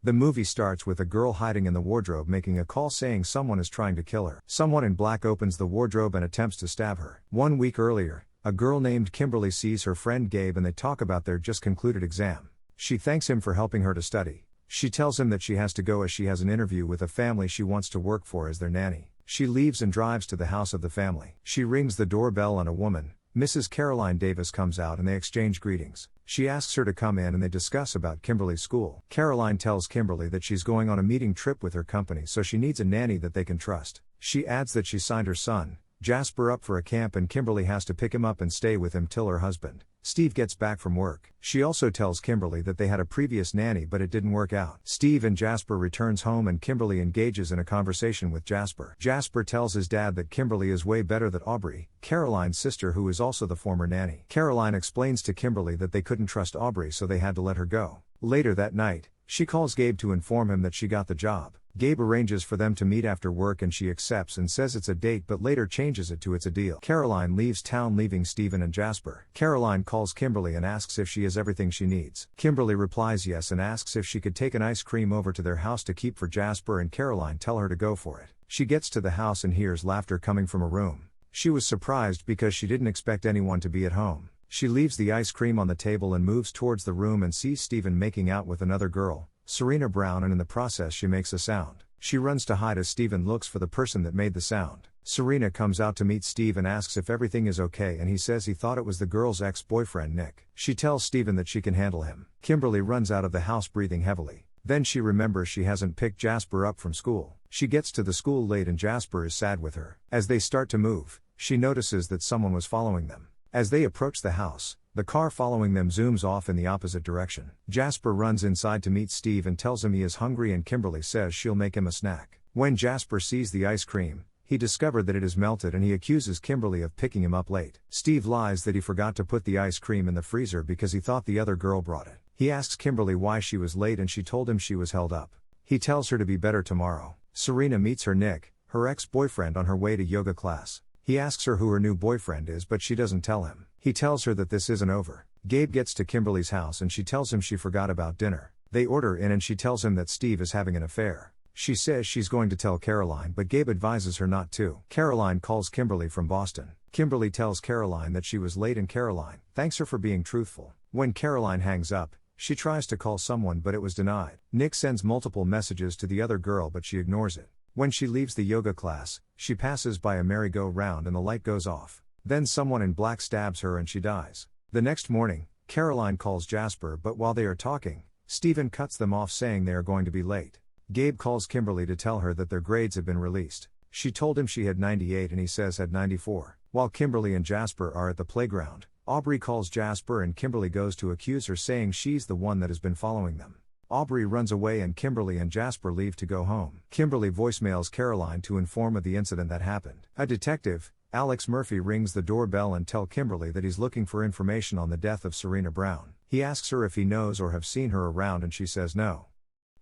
The movie starts with a girl hiding in the wardrobe making a call saying someone is trying to kill her. Someone in black opens the wardrobe and attempts to stab her. 1 week earlier, a girl named Kimberly sees her friend Gabe and they talk about their just concluded exam. She thanks him for helping her to study. She tells him that she has to go as she has an interview with a family she wants to work for as their nanny. She leaves and drives to the house of the family. She rings the doorbell and a woman, Mrs. Caroline Davis, comes out and they exchange greetings. She asks her to come in and they discuss about Kimberly's school. Caroline tells Kimberly that she's going on a meeting trip with her company so she needs a nanny that they can trust. She adds that she signed her son, Jasper, up for a camp and Kimberly has to pick him up and stay with him till her husband, Steve, gets back from work. She also tells Kimberly that they had a previous nanny but it didn't work out. Steve and Jasper returns home and Kimberly engages in a conversation with Jasper. Jasper tells his dad that Kimberly is way better than Aubrey, Caroline's sister who is also the former nanny. Caroline explains to Kimberly that they couldn't trust Aubrey so they had to let her go. Later that night, she calls Gabe to inform him that she got the job. Gabe arranges for them to meet after work and she accepts and says it's a date but later changes it to it's a deal. Caroline leaves town leaving Steven and Jasper. Caroline calls Kimberly and asks if she has everything she needs. Kimberly replies yes and asks if she could take an ice cream over to their house to keep for Jasper and Caroline tell her to go for it. She gets to the house and hears laughter coming from a room. She was surprised because she didn't expect anyone to be at home. She leaves the ice cream on the table and moves towards the room and sees Steven making out with another girl, Serena Brown, and in the process she makes a sound. She runs to hide as Steven looks for the person that made the sound. Serena comes out to meet Steve and asks if everything is okay and he says he thought it was the girl's ex-boyfriend Nick. She tells Steven that she can handle him. Kimberly runs out of the house breathing heavily. Then she remembers she hasn't picked Jasper up from school. She gets to the school late and Jasper is sad with her. As they start to move, she notices that someone was following them. As they approach the house, the car following them zooms off in the opposite direction. Jasper runs inside to meet Steve and tells him he is hungry and Kimberly says she'll make him a snack. When Jasper sees the ice cream, he discovered that it is melted and he accuses Kimberly of picking him up late. Steve lies that he forgot to put the ice cream in the freezer because he thought the other girl brought it. He asks Kimberly why she was late and she told him she was held up. He tells her to be better tomorrow. Serena meets her Nick, her ex-boyfriend, on her way to yoga class. He asks her who her new boyfriend is but she doesn't tell him. He tells her that this isn't over. Gabe gets to Kimberly's house and she tells him she forgot about dinner. They order in and she tells him that Steve is having an affair. She says she's going to tell Caroline but Gabe advises her not to. Caroline calls Kimberly from Boston. Kimberly tells Caroline that she was late and Caroline thanks her for being truthful. When Caroline hangs up, she tries to call someone but it was denied. Nick sends multiple messages to the other girl but she ignores it. When she leaves the yoga class, she passes by a merry-go-round and the light goes off. Then someone in black stabs her and she dies. The next morning, Caroline calls Jasper but while they are talking, Steven cuts them off saying they are going to be late. Gabe calls Kimberly to tell her that their grades have been released. She told him she had 98 and he says had 94. While Kimberly and Jasper are at the playground, Aubrey calls Jasper and Kimberly goes to accuse her saying she's the one that has been following them. Aubrey runs away and Kimberly and Jasper leave to go home. Kimberly voicemails Caroline to inform of the incident that happened. A detective, Alex Murphy, rings the doorbell and tells Kimberly that he's looking for information on the death of Serena Brown. He asks her if he knows or have seen her around and she says no.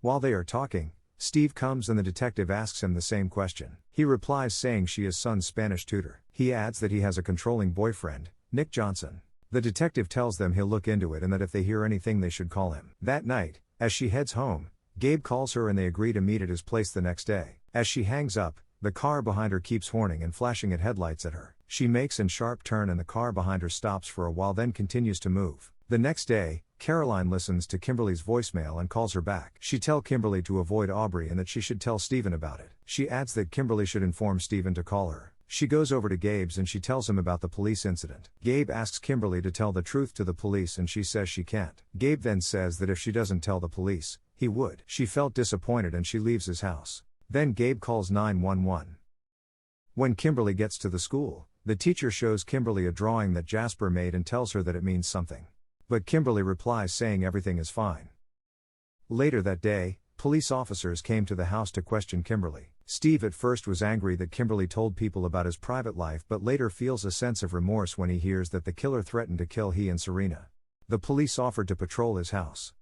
While they are talking, Steve comes and the detective asks him the same question. He replies saying she is son's Spanish tutor. He adds that he has a controlling boyfriend, Nick Johnson. The detective tells them he'll look into it and that if they hear anything they should call him. That night, as she heads home, Gabe calls her and they agree to meet at his place the next day. As she hangs up, the car behind her keeps horning and flashing at headlights at her. She makes a sharp turn and the car behind her stops for a while then continues to move. The next day, Caroline listens to Kimberly's voicemail and calls her back. She tells Kimberly to avoid Aubrey and that she should tell Steven about it. She adds that Kimberly should inform Steven to call her. She goes over to Gabe's and she tells him about the police incident. Gabe asks Kimberly to tell the truth to the police and she says she can't. Gabe then says that if she doesn't tell the police, he would. She felt disappointed and she leaves his house. Then Gabe calls 911. When Kimberly gets to the school, the teacher shows Kimberly a drawing that Jasper made and tells her that it means something. But Kimberly replies saying everything is fine. Later that day, police officers came to the house to question Kimberly. Steve at first was angry that Kimberly told people about his private life but later feels a sense of remorse when he hears that the killer threatened to kill he and Serena. The police offered to patrol his house.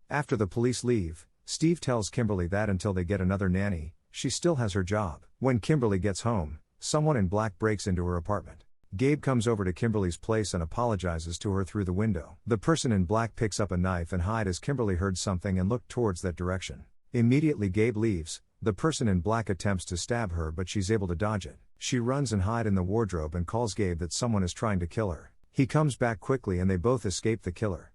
After the police leave, Steve tells Kimberly that until they get another nanny, she still has her job. When Kimberly gets home, someone in black breaks into her apartment. Gabe comes over to Kimberly's place and apologizes to her through the window. The person in black picks up a knife and hides as Kimberly heard something and looked towards that direction. Immediately Gabe leaves. The person in black attempts to stab her but she's able to dodge it. She runs and hides in the wardrobe and calls Gabe that someone is trying to kill her. He comes back quickly and they both escape the killer.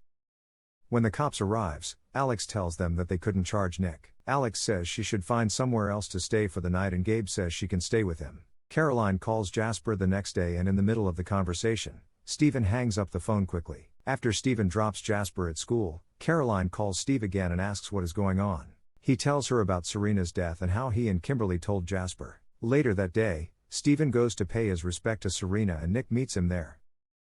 When the cops arrives, Alex tells them that they couldn't charge Nick. Alex says she should find somewhere else to stay for the night and Gabe says she can stay with him. Caroline calls Jasper the next day and in the middle of the conversation, Stephen hangs up the phone quickly. After Stephen drops Jasper at school, Caroline calls Steve again and asks what is going on. He tells her about Serena's death and how he and Kimberly told Jasper. Later that day, Stephen goes to pay his respect to Serena and Nick meets him there.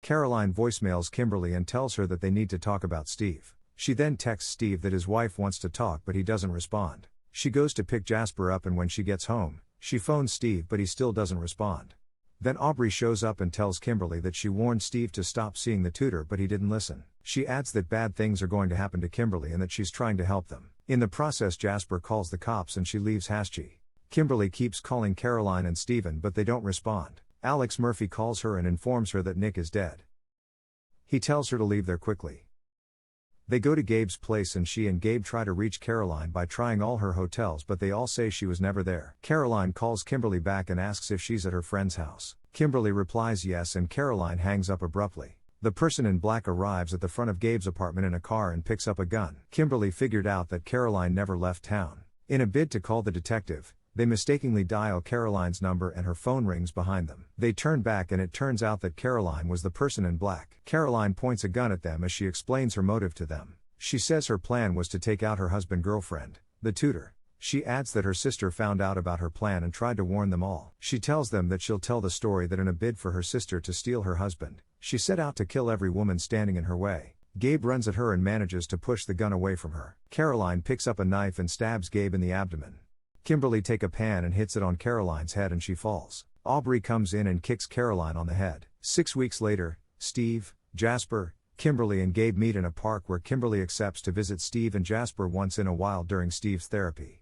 Caroline voicemails Kimberly and tells her that they need to talk about Steve. She then texts Steve that his wife wants to talk but he doesn't respond. She goes to pick Jasper up and when she gets home, she phones Steve but he still doesn't respond. Then Aubrey shows up and tells Kimberly that she warned Steve to stop seeing the tutor but he didn't listen. She adds that bad things are going to happen to Kimberly and that she's trying to help them. In the process Jasper calls the cops and she leaves Haschi. Kimberly keeps calling Caroline and Stephen but they don't respond. Alex Murphy calls her and informs her that Nick is dead. He tells her to leave there quickly. They go to Gabe's place and she and Gabe try to reach Caroline by trying all her hotels but they all say she was never there. Caroline calls Kimberly back and asks if she's at her friend's house. Kimberly replies yes and Caroline hangs up abruptly. The person in black arrives at the front of Gabe's apartment in a car and picks up a gun. Kimberly figured out that Caroline never left town. In a bid to call the detective, they mistakenly dial Caroline's number and her phone rings behind them. They turn back and it turns out that Caroline was the person in black. Caroline points a gun at them as she explains her motive to them. She says her plan was to take out her husband-girlfriend, the tutor. She adds that her sister found out about her plan and tried to warn them all. She tells them that she'll tell the story that in a bid for her sister to steal her husband, she set out to kill every woman standing in her way. Gabe runs at her and manages to push the gun away from her. Caroline picks up a knife and stabs Gabe in the abdomen. Kimberly takes a pan and hits it on Caroline's head and she falls. Aubrey comes in and kicks Caroline on the head. 6 weeks later, Steve, Jasper, Kimberly and Gabe meet in a park where Kimberly accepts to visit Steve and Jasper once in a while during Steve's therapy.